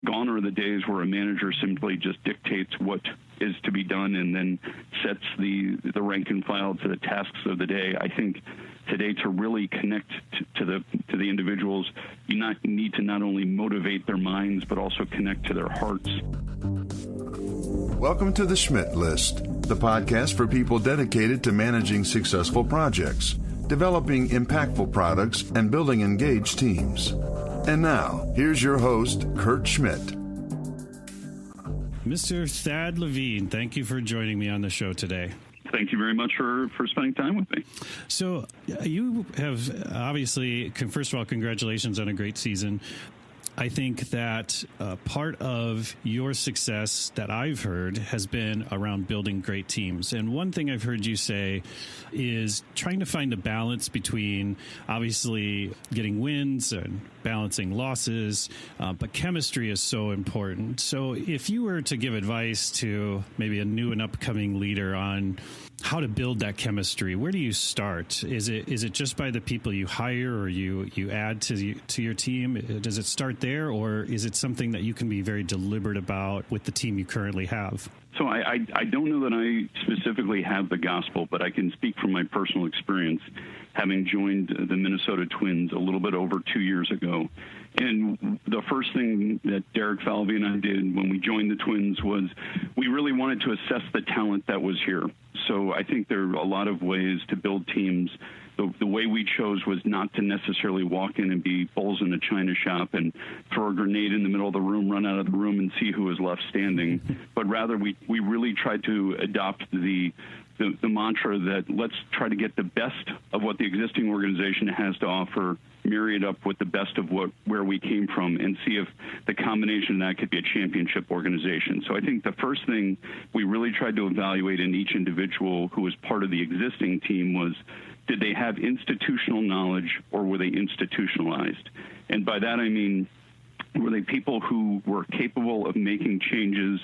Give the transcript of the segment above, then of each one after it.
Gone are the days where a manager simply just dictates what is to be done and then sets the rank and file to the tasks of the day. I think today, to really connect to the individuals, you need to not only motivate their minds but also connect to their hearts. Welcome to the Schmidt List, the podcast for people dedicated to managing successful projects, developing impactful products, and building engaged teams. And now, here's your host, Kurt Schmidt. Mr. Thad Levine, thank you for joining me on the show today. Thank you very much for spending time with me. So you have obviously, first of all, congratulations on a great season. I think that part of your success that I've heard has been around building great teams. And one thing I've heard you say is trying to find a balance between obviously getting wins and balancing losses, but chemistry is so important. So if you were to give advice to maybe a new and upcoming leader on how to build that chemistry, where do you start? Is it just by the people you hire or you add to your team? Does it start there, or is it something that you can be very deliberate about with the team you currently have? So I don't know that I specifically have the gospel, but I can speak from my personal experience, having joined the Minnesota Twins a little bit over 2 years ago. And the first thing that Derek Falvey and I did when we joined the Twins was we really wanted to assess the talent that was here. So I think there are a lot of ways to build teams. The way we chose was not to necessarily walk in and be bulls in a china shop and throw a grenade in the middle of the room, run out of the room, and see who was left standing. But rather, we really tried to adopt the mantra that let's try to get the best of what the existing organization has to offer, marry it up with the best of where we came from, and see if the combination of that could be a championship organization. So I think the first thing we really tried to evaluate in each individual who was part of the existing team was, did they have institutional knowledge or were they institutionalized? And by that I mean, were they people who were capable of making changes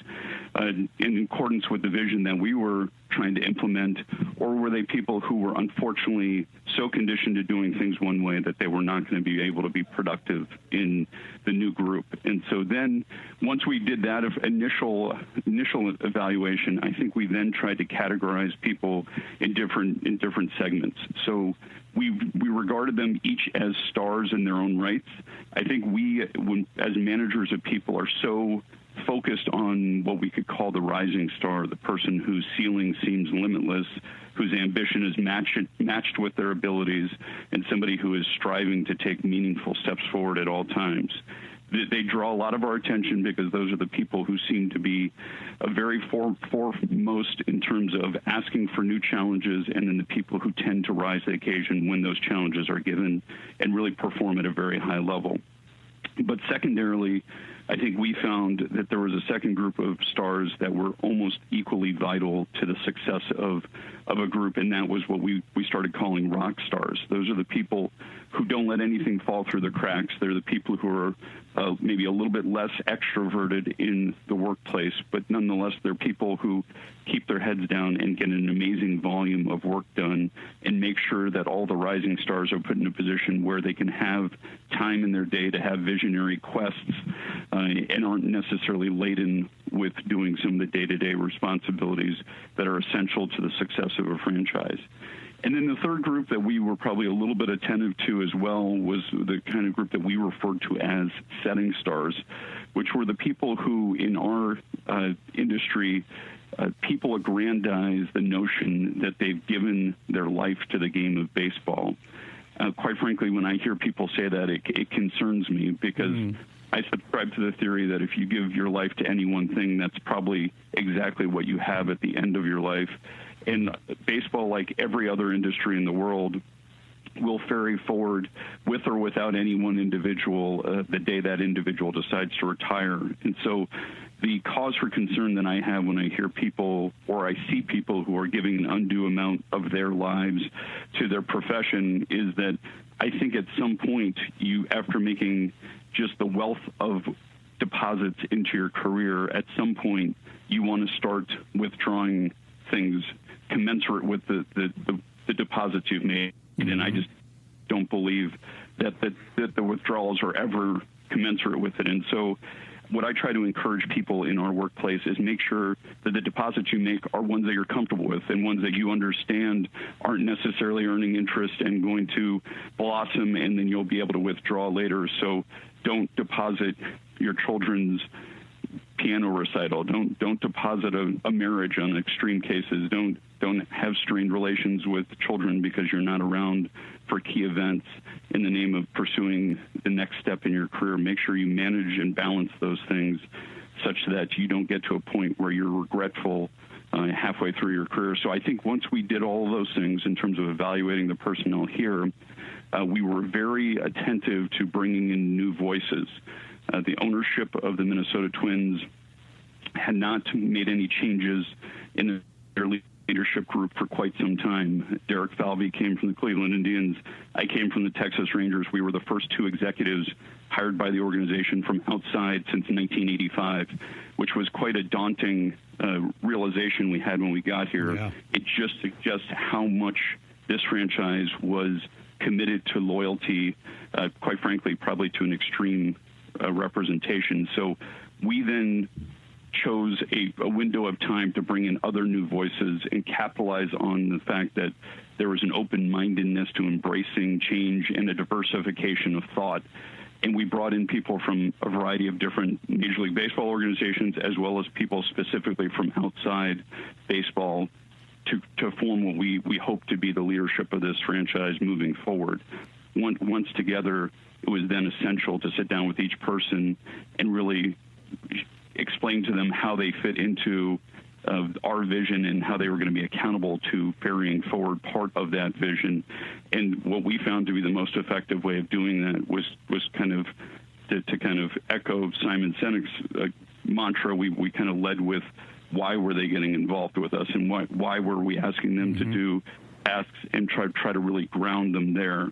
in accordance with the vision that we were trying to implement, or were they people who were unfortunately so conditioned to doing things one way that they were not going to be able to be productive in the new group? And so then once we did that initial evaluation, I think we then tried to categorize people in different segments. So we regarded them each as stars in their own rights. I think as managers of people, are so focused on what we could call the rising star, the person whose ceiling seems limitless, whose ambition is matched with their abilities, and somebody who is striving to take meaningful steps forward at all times. They draw a lot of our attention because those are the people who seem to be very foremost in terms of asking for new challenges, and then the people who tend to rise to the occasion when those challenges are given and really perform at a very high level. But secondarily, I think we found that there was a second group of stars that were almost equally vital to the success of a group, and that was what we started calling rock stars. Those are the people who don't let anything fall through the cracks. They're the people who are maybe a little bit less extroverted in the workplace, but nonetheless, they're people who keep their heads down and get an amazing volume of work done and make sure that all the rising stars are put in a position where they can have time in their day to have visionary quests and aren't necessarily laden with doing some of the day-to-day responsibilities that are essential to the success of a franchise. And then the third group that we were probably a little bit attentive to as well was the kind of group that we referred to as setting stars, which were the people who, in our industry, people aggrandize the notion that they've given their life to the game of baseball. Quite frankly, when I hear people say that, it concerns me because I subscribe to the theory that if you give your life to any one thing, that's probably exactly what you have at the end of your life. And baseball, like every other industry in the world, will ferry forward with or without any one individual the day that individual decides to retire. And so the cause for concern that I have when I hear people or I see people who are giving an undue amount of their lives to their profession is that I think at some point you, after making just the wealth of deposits into your career, at some point you want to start withdrawing things commensurate with the deposits you've made. And I just don't believe that the withdrawals are ever commensurate with it. And so what I try to encourage people in our workplace is make sure that the deposits you make are ones that you're comfortable with and ones that you understand aren't necessarily earning interest and going to blossom, and then you'll be able to withdraw later. So don't deposit your children's piano recital. Don't deposit a marriage on extreme cases. Don't have strained relations with children because you're not around for key events in the name of pursuing the next step in your career. Make sure you manage and balance those things such that you don't get to a point where you're regretful halfway through your career. So I think once we did all of those things in terms of evaluating the personnel here, we were very attentive to bringing in new voices. The ownership of the Minnesota Twins had not made any changes in their leadership group for quite some time. Derek Falvey came from the Cleveland Indians. I came from the Texas Rangers. We were the first two executives hired by the organization from outside since 1985, which was quite a daunting realization we had when we got here. Yeah. It just suggests how much this franchise was committed to loyalty, quite frankly, probably to an extreme representation. So we then chose a window of time to bring in other new voices and capitalize on the fact that there was an open-mindedness to embracing change and a diversification of thought. And we brought in people from a variety of different Major League Baseball organizations, as well as people specifically from outside baseball to form what we hope to be the leadership of this franchise moving forward. Once together, it was then essential to sit down with each person and really explain to them how they fit into our vision and how they were going to be accountable to carrying forward part of that vision. And what we found to be the most effective way of doing that was kind of to kind of echo Simon Sinek's mantra. We kind of led with why were they getting involved with us, and why were we asking them to do asks, and try to really ground them there.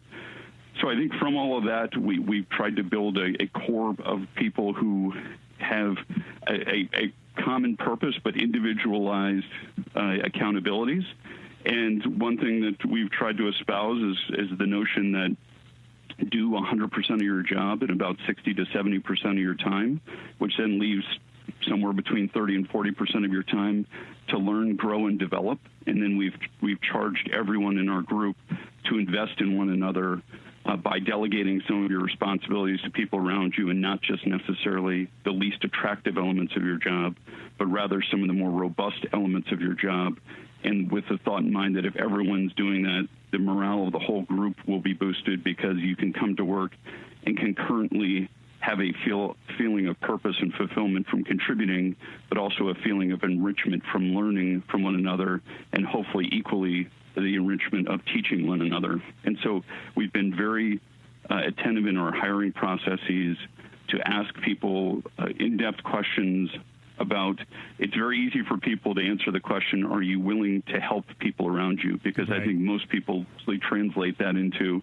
So I think from all of that, we've tried to build a core of people who have a common purpose but individualized accountabilities. And one thing that we've tried to espouse is the notion that do 100% of your job in about 60 to 70% of your time, which then leaves somewhere between 30 and 40% of your time to learn, grow, and develop. And then we've charged everyone in our group to invest in one another by delegating some of your responsibilities to people around you, and not just necessarily the least attractive elements of your job, but rather some of the more robust elements of your job. And with the thought in mind that if everyone's doing that, the morale of the whole group will be boosted, because you can come to work and concurrently have a feeling of purpose and fulfillment from contributing, but also a feeling of enrichment from learning from one another, and hopefully equally the enrichment of teaching one another. And so we've been very attentive in our hiring processes to ask people in-depth questions about, it's very easy for people to answer the question, are you willing to help people around you? Because right. I think most people translate that into,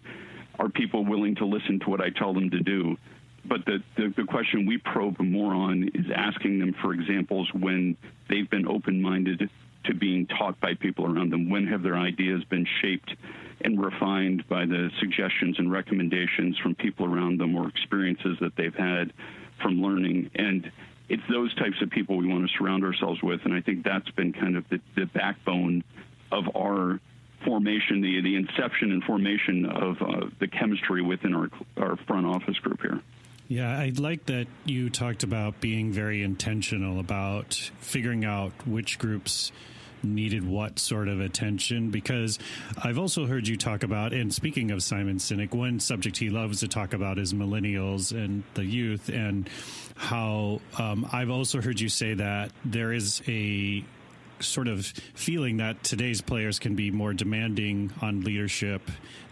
are people willing to listen to what I tell them to do? But the question we probe more on is asking them for examples when they've been open-minded to being taught by people around them. When have their ideas been shaped and refined by the suggestions and recommendations from people around them, or experiences that they've had from learning? And it's those types of people we want to surround ourselves with. And I think that's been kind of the backbone of our formation, the inception and formation of the chemistry within our front office group here. Yeah, I like that you talked about being very intentional about figuring out which groups needed what sort of attention, because I've also heard you talk about, and speaking of Simon Sinek, one subject he loves to talk about is millennials and the youth, and how I've also heard you say that there is a sort of feeling that today's players can be more demanding on leadership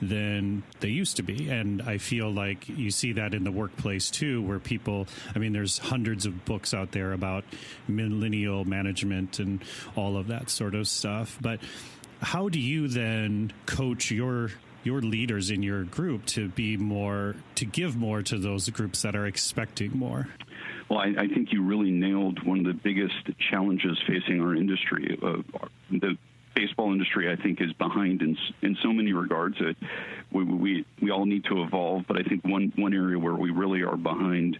than they used to be. And I feel like you see that in the workplace too, where people, I mean, there's hundreds of books out there about millennial management and all of that sort of stuff. But how do you then coach your leaders in your group to be more, to give more to those groups that are expecting more? Well, I think you really nailed one of the biggest challenges facing our industry. The baseball industry, I think, is behind in so many regards. We all need to evolve, but I think one area where we really are behind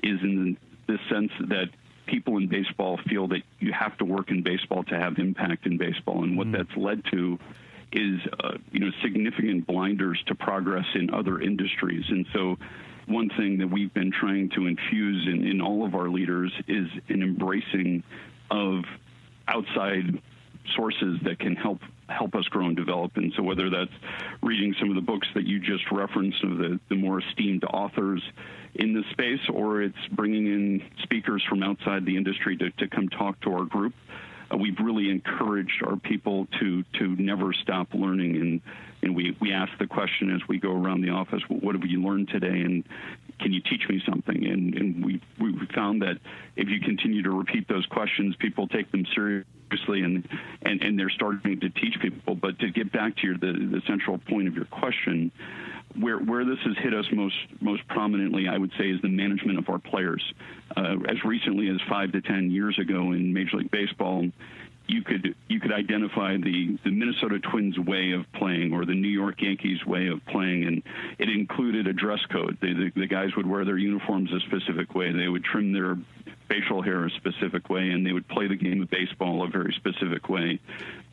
is in this sense that people in baseball feel that you have to work in baseball to have impact in baseball. And what that's led to is, significant blinders to progress in other industries. And so one thing that we've been trying to infuse in all of our leaders is an embracing of outside sources that can help us grow and develop. And so whether that's reading some of the books that you just referenced of the more esteemed authors in the space, or it's bringing in speakers from outside the industry to come talk to our group, we've really encouraged our people to never stop learning. And we ask the question as we go around the office, what have you learned today? And can you teach me something? And we found that if you continue to repeat those questions, people take them seriously and they're starting to teach people. But to get back to the central point of your question, where this has hit us most prominently, I would say, is the management of our players. As recently as 5 to 10 years ago in Major League Baseball, you could identify the Minnesota Twins way of playing or the New York Yankees way of playing, and it included a dress code. The guys would wear their uniforms a specific way. They would trim their facial hair a specific way, and they would play the game of baseball a very specific way.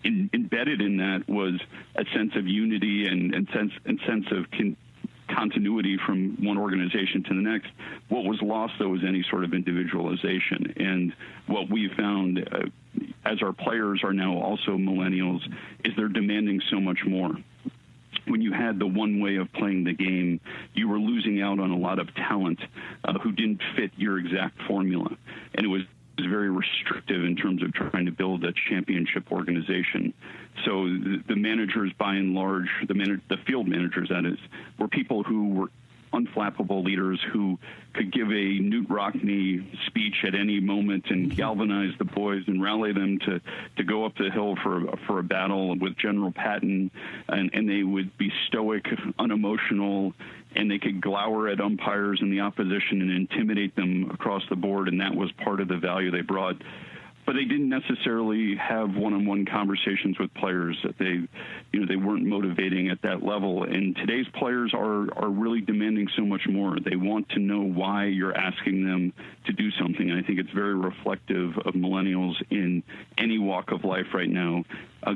Embedded in that was a sense of unity and sense of continuity from one organization to the next. What was lost, though, was any sort of individualization. And what we found, as our players are now also millennials, is they're demanding so much more. When you had the one way of playing the game, you were losing out on a lot of talent who didn't fit your exact formula. And it was very restrictive in terms of trying to build a championship organization. So the managers, by and large, the field managers, that is, were people who were unflappable leaders who could give a Newt Rockne speech at any moment and galvanize the boys and rally them to go up the hill for a battle with General Patton, and they would be stoic, unemotional, and they could glower at umpires in the opposition and intimidate them across the board, and that was part of the value they brought. But they didn't necessarily have one-on-one conversations with players. That they weren't motivating at that level. And today's players are really demanding so much more. They want to know why you're asking them to do something. And I think it's very reflective of millennials in any walk of life right now.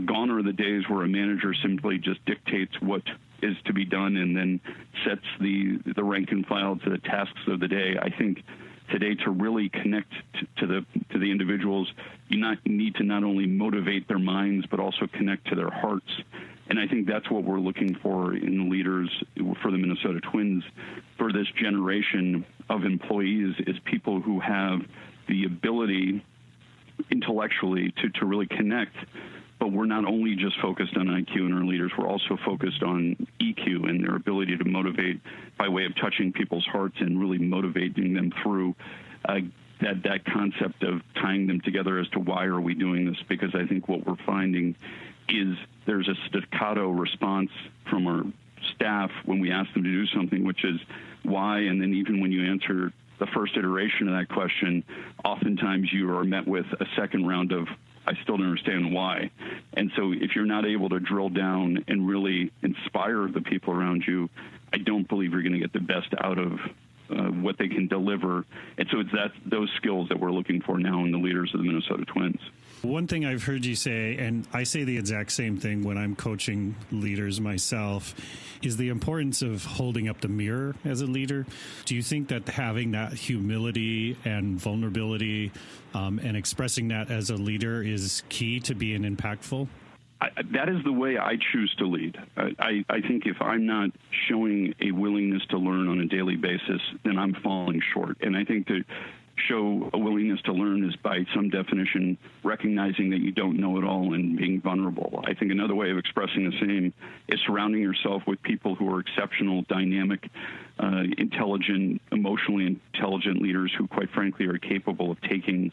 Gone are the days where a manager simply just dictates what is to be done and then sets the rank and file to the tasks of the day. I think today, to really connect to the individuals, you need to not only motivate their minds, but also connect to their hearts. And I think that's what we're looking for in the leaders for the Minnesota Twins for this generation of employees, is people who have the ability intellectually to really connect. But we're not only just focused on IQ in our leaders, we're also focused on EQ and their ability to motivate by way of touching people's hearts and really motivating them through that concept of tying them together as to why are we doing this. Because I think what we're finding is there's a staccato response from our staff when we ask them to do something, which is why, and then even when you answer the first iteration of that question, oftentimes you are met with a second round of, I still don't understand why. And so if you're not able to drill down and really inspire the people around you, I don't believe you're going to get the best out of what they can deliver. And so it's those skills that we're looking for now in the leaders of the Minnesota Twins. One thing I've heard you say, and I say the exact same thing when I'm coaching leaders myself, is the importance of holding up the mirror as a leader. Do you think that having that humility and vulnerability and expressing that as a leader is key to being impactful? That is the way I choose to lead. I think if I'm not showing a willingness to learn on a daily basis, then I'm falling short. And I think to show a willingness to learn is, by some definition, recognizing that you don't know it all and being vulnerable. I think another way of expressing the same is surrounding yourself with people who are exceptional, dynamic, intelligent, emotionally intelligent leaders who, quite frankly, are capable of taking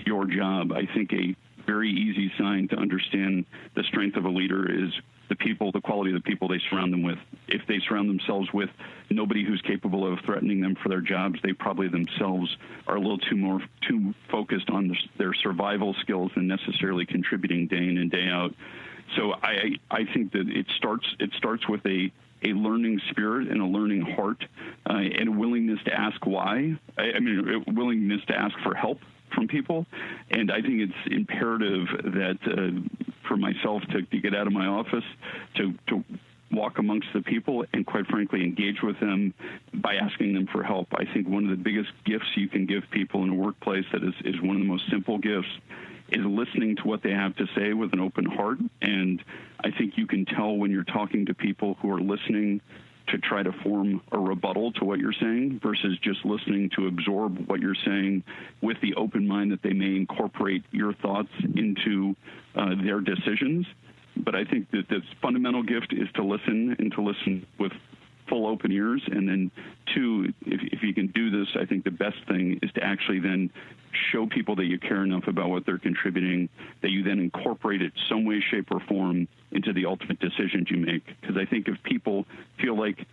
your job. I think a very easy sign to understand the strength of a leader is the quality of the people they surround them with. If they surround themselves with nobody who's capable of threatening them for their jobs, they probably themselves are a little too focused on their survival skills than necessarily contributing day in and day out. So I think that it starts with a a learning spirit and a learning heart, and a willingness to ask why. A willingness to ask for help from people. And I think it's imperative that for myself to get out of my office, to walk amongst the people and, quite frankly, engage with them by asking them for help. I think one of the biggest gifts you can give people in a workplace that is one of the most simple gifts is listening to what they have to say with an open heart. And I think you can tell when you're talking to people who are listening to try to form a rebuttal to what you're saying versus just listening to absorb what you're saying with the open mind that they may incorporate your thoughts into their decisions. But I think that the fundamental gift is to listen, and to listen with full open ears. And then, two, if you can do this, I think the best thing is to actually then show people that you care enough about what they're contributing, that you then incorporate it some way, shape, or form into the ultimate decisions you make. Because I think if people feel like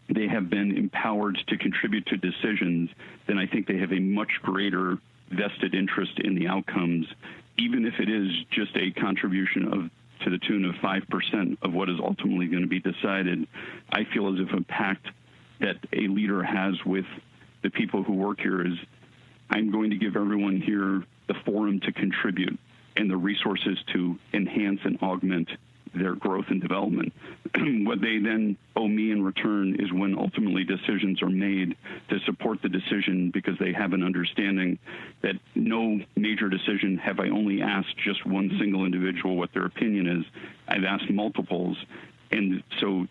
they have been empowered to contribute to decisions, then I think they have a much greater vested interest in the outcomes, even if it is just a contribution to the tune of 5% of what is ultimately going to be decided. I feel as if a pact that a leader has with the people who work here is, I'm going to give everyone here the forum to contribute and the resources to enhance and augment their growth and development. What they then owe me in return is when ultimately decisions are made to support the decision, because they have an understanding that no major decision have I only asked just one single individual what their opinion is. I've asked multiples. And so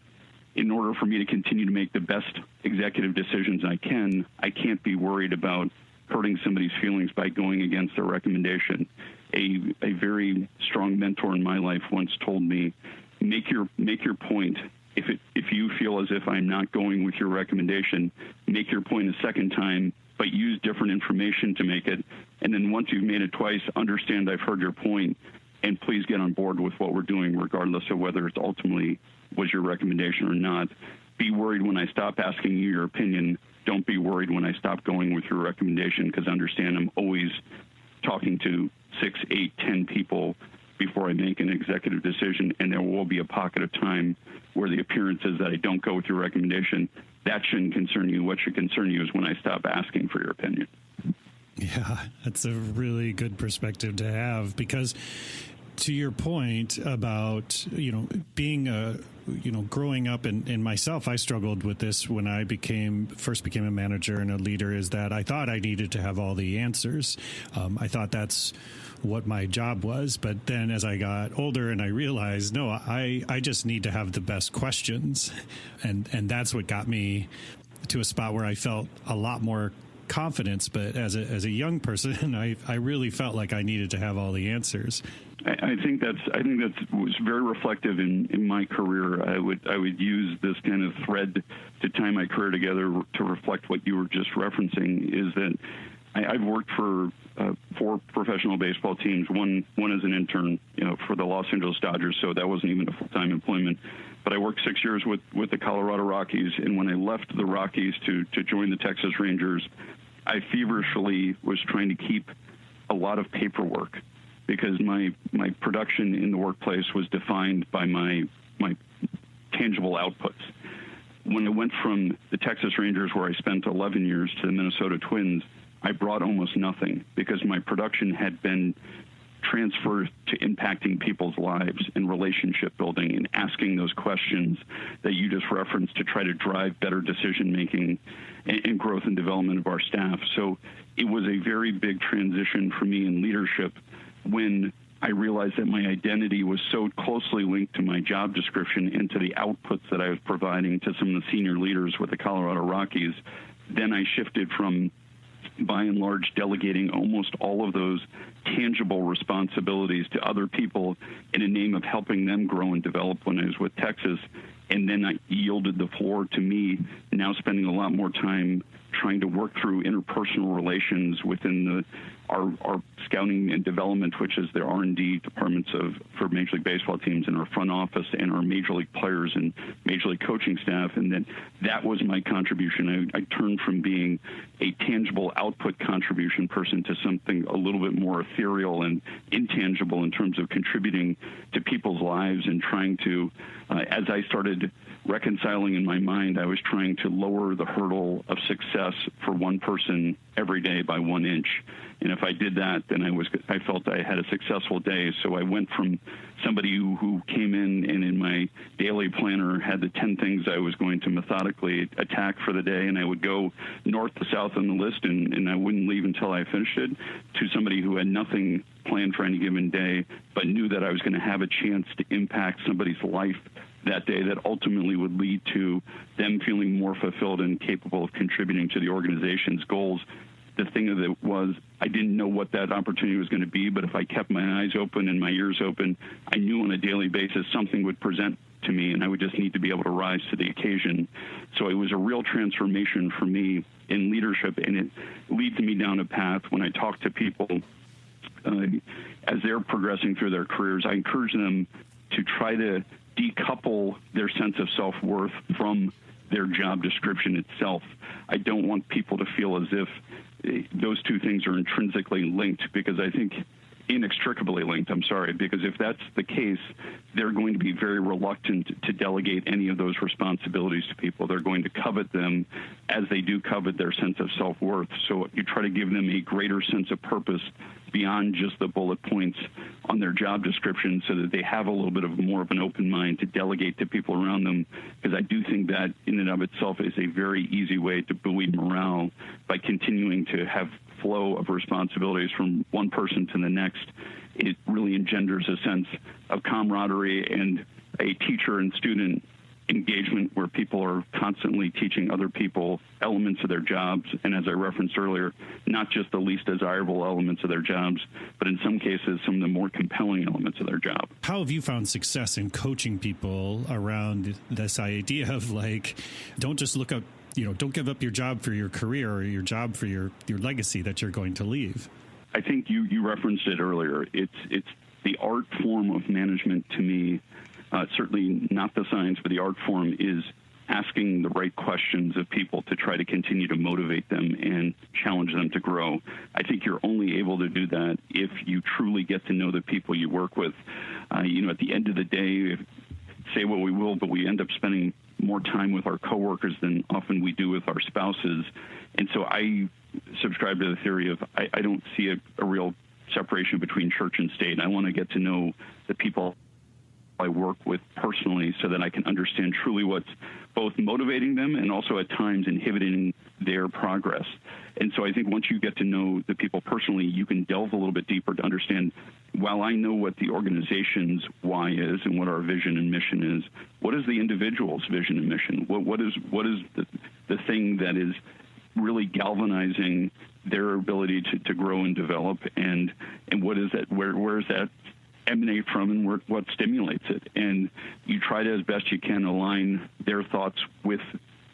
in order for me to continue to make the best executive decisions I can't be worried about hurting somebody's feelings by going against their recommendation. A very strong mentor in my life once told me, make your point. If you feel as if I'm not going with your recommendation, make your point a second time, but use different information to make it. And then once you've made it twice, understand I've heard your point, and please get on board with what we're doing, regardless of whether it's ultimately was your recommendation or not. Be worried when I stop asking you your opinion. Don't be worried when I stop going with your recommendation, because understand I'm always talking to 6, 8, 10 people before I make an executive decision, and there will be a pocket of time where the appearance is that I don't go with your recommendation. That shouldn't concern you. What should concern you is when I stop asking for your opinion. Yeah, that's a really good perspective to have, because to your point about, being growing up in myself, I struggled with this when I first became a manager and a leader, is that I thought I needed to have all the answers. I thought that's what my job was. But then as I got older and I realized, no, I just need to have the best questions. And that's what got me to a spot where I felt a lot more confidence. But as a young person, I really felt like I needed to have all the answers. I think that was very reflective in my career. I would use this kind of thread to tie my career together to reflect what you were just referencing. Is that I've worked for 4 professional baseball teams. One as an intern, for the Los Angeles Dodgers, so that wasn't even a full-time employment. But I worked 6 years with the Colorado Rockies, and when I left the Rockies to join the Texas Rangers, I feverishly was trying to keep a lot of paperwork, because my production in the workplace was defined by my tangible outputs. When I went from the Texas Rangers, where I spent 11 years, to the Minnesota Twins, I brought almost nothing, because my production had been transferred to impacting people's lives and relationship building and asking those questions that you just referenced to try to drive better decision making and growth and development of our staff. So it was a very big transition for me in leadership when I realized that my identity was so closely linked to my job description and to the outputs that I was providing to some of the senior leaders with the Colorado Rockies. Then I shifted from, by and large, delegating almost all of those tangible responsibilities to other people in the name of helping them grow and develop when I was with Texas. And then I yielded the floor to me, now spending a lot more time trying to work through interpersonal relations within our scouting and development, which is the R&D departments for Major League Baseball teams, and our front office and our Major League players and Major League coaching staff. And then that was my contribution. I turned from being a tangible output contribution person to something a little bit more ethereal and intangible in terms of contributing to people's lives and trying to, as I started reconciling in my mind, I was trying to lower the hurdle of success for one person every day by 1 inch. And if I did that, then I felt I had a successful day. So I went from somebody who came in and in my daily planner had the 10 things I was going to methodically attack for the day, and I would go north to south on the list, and I wouldn't leave until I finished it, to somebody who had nothing planned for any given day, but knew that I was going to have a chance to impact somebody's life that day that ultimately would lead to them feeling more fulfilled and capable of contributing to the organization's goals. The thing of it was, I didn't know what that opportunity was going to be, but if I kept my eyes open and my ears open, I knew on a daily basis something would present to me, and I would just need to be able to rise to the occasion. So it was a real transformation for me in leadership, and it leads me down a path when I talk to people as they're progressing through their careers. I encourage them to try to decouple their sense of self-worth from their job description itself. I don't want people to feel as if those two things are intrinsically linked, because I think inextricably linked, because if that's the case, they're going to be very reluctant to delegate any of those responsibilities to people. They're going to covet them as they do covet their sense of self-worth. So you try to give them a greater sense of purpose beyond just the bullet points on their job description, so that they have a little bit of more of an open mind to delegate to people around them, because I do think that in and of itself is a very easy way to buoy morale by continuing to have flow of responsibilities from one person to the next. It really engenders a sense of camaraderie and a teacher and student engagement where people are constantly teaching other people elements of their jobs, and as I referenced earlier, not just the least desirable elements of their jobs, but in some cases some of the more compelling elements of their job. How have you found success in coaching people around this idea of, like, don't just look up, don't give up your job for your career or your job for your legacy that you're going to leave? I think you referenced it earlier. It's the art form of management to me. Certainly not the science, but the art form is asking the right questions of people to try to continue to motivate them and challenge them to grow. I think you're only able to do that if you truly get to know the people you work with. At the end of the day, say what we will, but we end up spending more time with our coworkers than often we do with our spouses. And so I subscribe to the theory of I don't see a real separation between church and state. I want to get to know the people I work with personally, so that I can understand truly what's both motivating them and also at times inhibiting their progress. And so I think once you get to know the people personally, you can delve a little bit deeper to understand, while I know what the organization's why is and what our vision and mission is, what is the individual's vision and mission? What is the thing that is really galvanizing their ability to grow and develop, and what is that? Where is that emanate from, and what stimulates it? And you try to, as best you can, align their thoughts with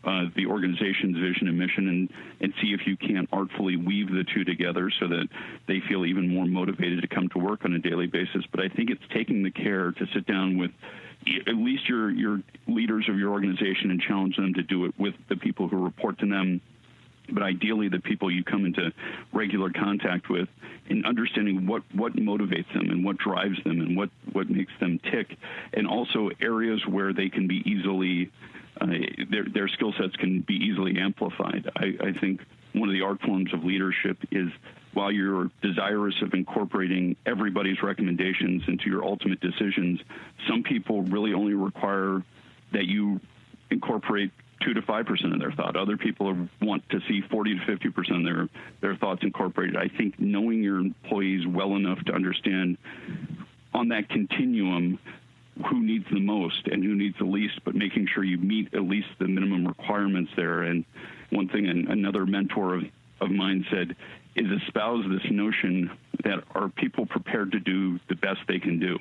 the organization's vision and mission, and see if you can't artfully weave the two together so that they feel even more motivated to come to work on a daily basis. But I think it's taking the care to sit down with at least your leaders of your organization and challenge them to do it with the people who report to them, but ideally the people you come into regular contact with, in understanding what motivates them and what drives them and what makes them tick, and also areas where they can be easily, their skill sets can be easily amplified. I think one of the art forms of leadership is, while you're desirous of incorporating everybody's recommendations into your ultimate decisions, some people really only require that you incorporate 2 to 5% of their thought. Other people want to see 40 to 50% of their thoughts incorporated. I think knowing your employees well enough to understand on that continuum who needs the most and who needs the least, but making sure you meet at least the minimum requirements there. And one thing another mentor of mine said is espouse this notion that are people prepared to do the best they can do.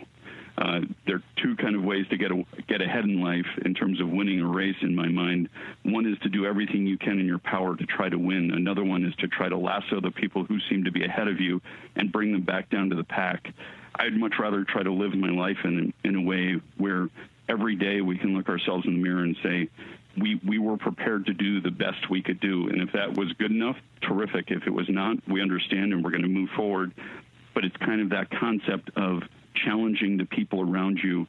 There are two kind of ways to get ahead in life in terms of winning a race, in my mind. One is to do everything you can in your power to try to win. Another one is to try to lasso the people who seem to be ahead of you and bring them back down to the pack. I'd much rather try to live my life in a way where every day we can look ourselves in the mirror and say, we were prepared to do the best we could do. And if that was good enough, terrific. If it was not, we understand and we're going to move forward. But it's kind of that concept of challenging the people around you.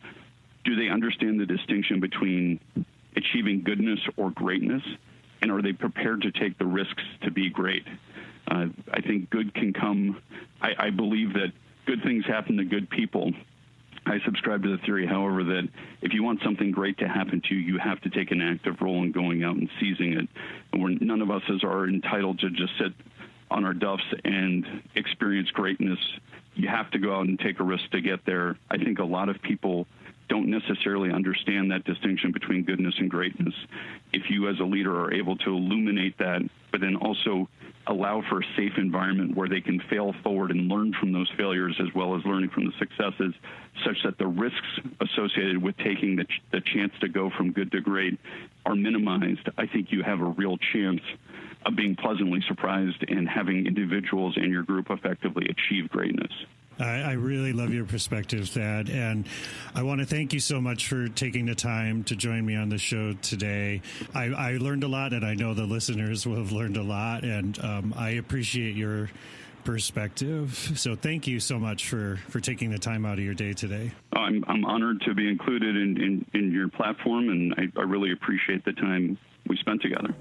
Do they understand the distinction between achieving goodness or greatness? And are they prepared to take the risks to be great? I think good can come. I believe that good things happen to good people. I subscribe to the theory, however, that if you want something great to happen to you, you have to take an active role in going out and seizing it. And none of us are entitled to just sit on our duffs and experience greatness. You have to go out and take a risk to get there. I think a lot of people don't necessarily understand that distinction between goodness and greatness. If you as a leader are able to illuminate that, but then also allow for a safe environment where they can fail forward and learn from those failures as well as learning from the successes, such that the risks associated with taking the chance to go from good to great are minimized, I think you have a real chance of being pleasantly surprised and having individuals in your group effectively achieve greatness. I really love your perspective, Thad, and I want to thank you so much for taking the time to join me on the show today. I learned a lot, and I know the listeners will have learned a lot, and I appreciate your perspective. So thank you so much for taking the time out of your day today. I'm honored to be included in your platform, and I really appreciate the time we spent together.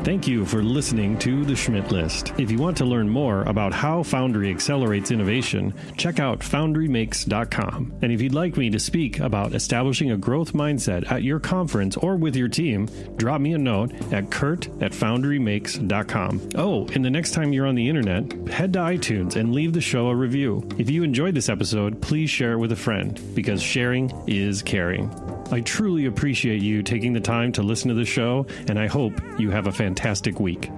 Thank you for listening to The Schmidt List. If you want to learn more about how Foundry accelerates innovation, check out foundrymakes.com. And if you'd like me to speak about establishing a growth mindset at your conference or with your team, drop me a note at kurt@foundrymakes.com. Oh, and the next time you're on the internet, head to iTunes and leave the show a review. If you enjoyed this episode, please share it with a friend, because sharing is caring. I truly appreciate you taking the time to listen to the show, and I hope you have a fantastic week.